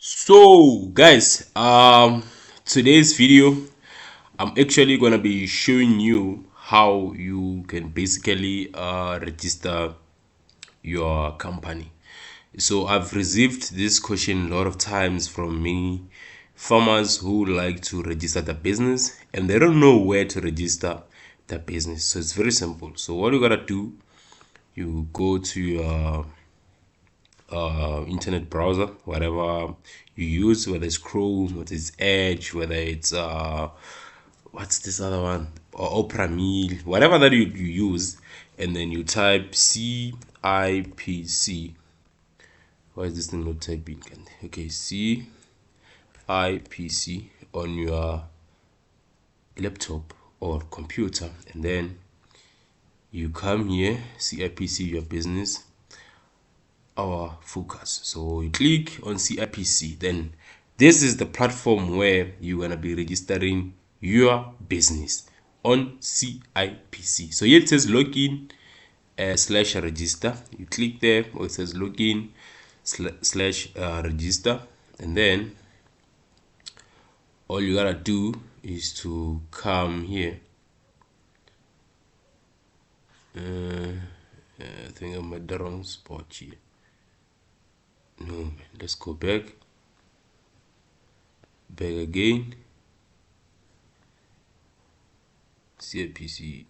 So guys, today's video I'm actually gonna be showing you how you can basically register your company. So I've received this question a lot of times from many farmers who like to register the business and they don't know where to register the business. So it's very simple. So what you gotta do, you go to your internet browser, whatever you use, whether it's Chrome, whether it's Edge, whether it's what's this other one, or Opera Mill, whatever that you use, and then you type CIPC. Why is this thing not typing? Okay, CIPC on your laptop or computer, and then you come here, CIPC, your business, our focus. So you click on CIPC, then this is the platform where you're gonna be registering your business on CIPC. So here it says login slash register. You click there where it says login slash register, and then all you gotta do is to come here. I think I'm at the wrong spot here. No, let's go back again. CIPC.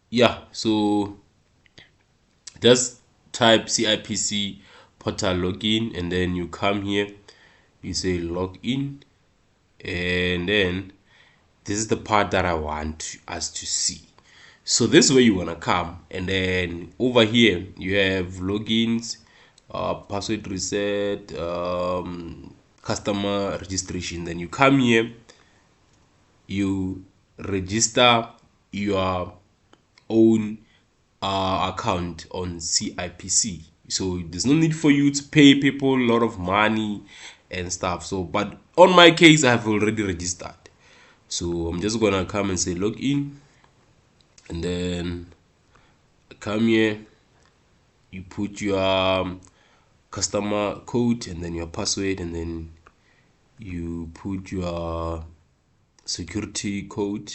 Yeah, so just type CIPC portal login, and then you come here, you say login, and then this is the part that I want us to see. So this is where you want to come, and then over here you have logins, password reset, customer registration. Then you come here, you register your own account on CIPC. So there's no need for you to pay people a lot of money and stuff. So but on my case, I have already registered, so I'm just gonna come and say login, and then come here, you put your customer code and then your password, and then you put your security code.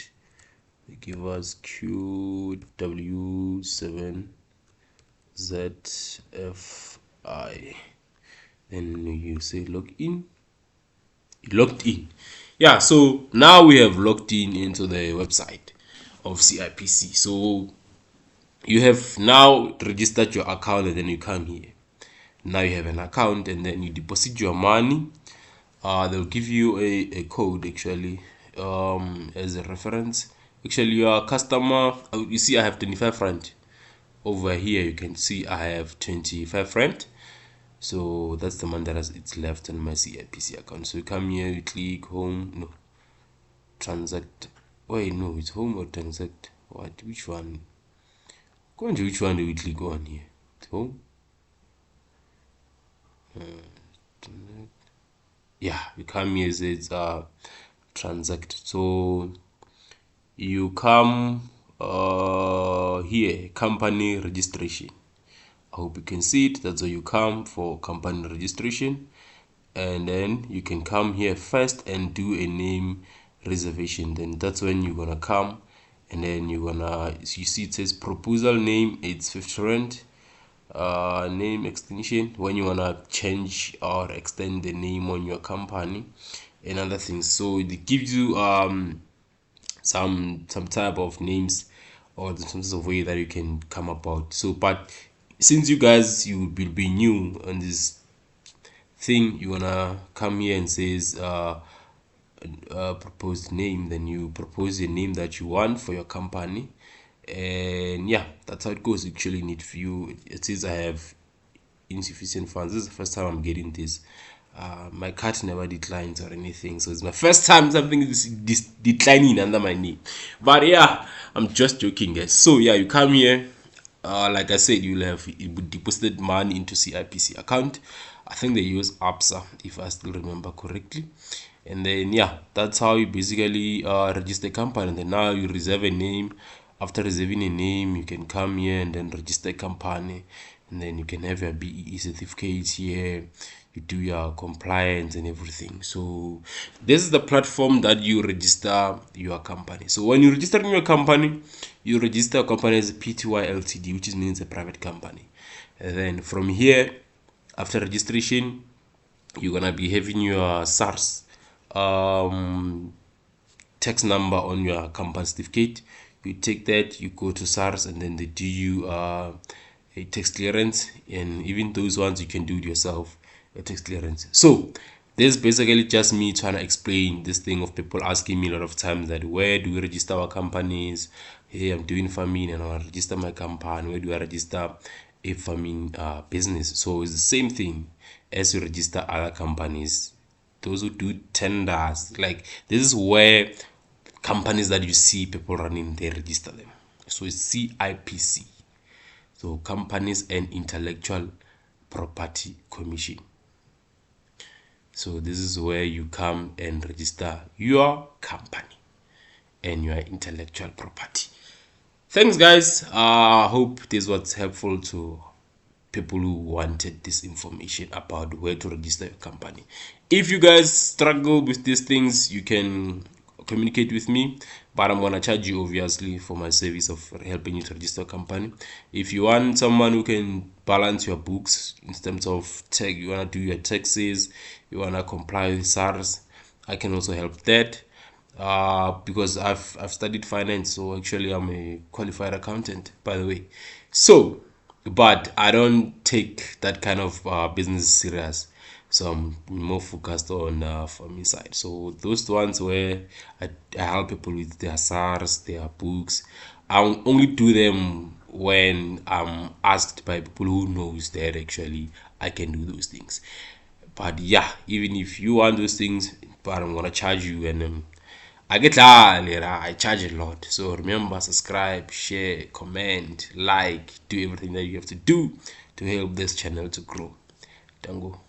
They give us QW7ZFI. Then you say login. Logged in. Yeah, so now we have logged in into the website of CIPC. So you have now registered your account, and then you come here. Now you have an account, and then you deposit your money. They'll give you a code actually as a reference. Actually, your customer, you see I have 25 rand over here. You can see I have 25 rand. So that's the money that it's left on my CIPC account. So you come here, you click home, no, transact. Wait, no, it's home or transact. What? Which one? Go on to which one do we click on here? It's home. Yeah, you come here, it's transact. So you come here, company registration. I hope you can see it. That's where you come for company registration, and then you can come here first and do a name reservation. Then that's when you're gonna come, and then you see it says proposal name, it's 50 rand. Name extension, when you wanna change or extend the name on your company and other things. So it gives you some type of names or some sort of way that you can come about. So but since you guys you will be new on this thing, you wanna come here and says proposed name, then you propose a name that you want for your company, and yeah, that's how it goes. Actually need few, it says I have insufficient funds. This is the first time I'm getting this. My card never declines or anything, so it's my first time something is declining under my name. But yeah, I'm just joking, guys. So yeah, you come here, like I said, you'll have deposited money into CIPC account. I think they use APSA, if I still remember correctly. And then yeah, that's how you basically register a company. And then now you reserve a name. After reserving a name, you can come here and then register a company, and then you can have your BEE certificate here. You do your compliance and everything. So this is the platform that you register your company. So when you register in your company, you register a company as a PTY Ltd, which means a private company. And then from here, after registration, you're gonna be having your SARS tax number on your company certificate. You take that, you go to SARS, and then they do you a tax clearance, and even those ones you can do it yourself, a tax clearance. So this is basically just me trying to explain this thing of people asking me a lot of times that where do we register our companies. Hey, I'm doing farming and I want to register my company. Where do I register a farming business? So it's the same thing as you register other companies. Those who do tenders, like this is where companies that you see people running, they register them. So it's CIPC. So Companies and Intellectual Property Commission. So this is where you come and register your company and your intellectual property. Thanks guys. Hope this was helpful to people who wanted this information about where to register your company. If you guys struggle with these things, you can communicate with me, but I'm gonna charge you obviously for my service of helping you to register a company. If you want someone who can balance your books in terms of tech, you wanna do your taxes, you wanna comply with SARS, I can also help that. Because I've studied finance, so actually I'm a qualified accountant, by the way. So but I don't take that kind of business serious, so I'm more focused on farming side. So those ones where I help people with their SARS, their books, I only do them when I'm asked by people who knows that actually I can do those things. But yeah, even if you want those things, but I'm gonna charge you, and I get later, I charge a lot. So remember, subscribe, share, comment, like, do everything that you have to do to help this channel to grow. Tango.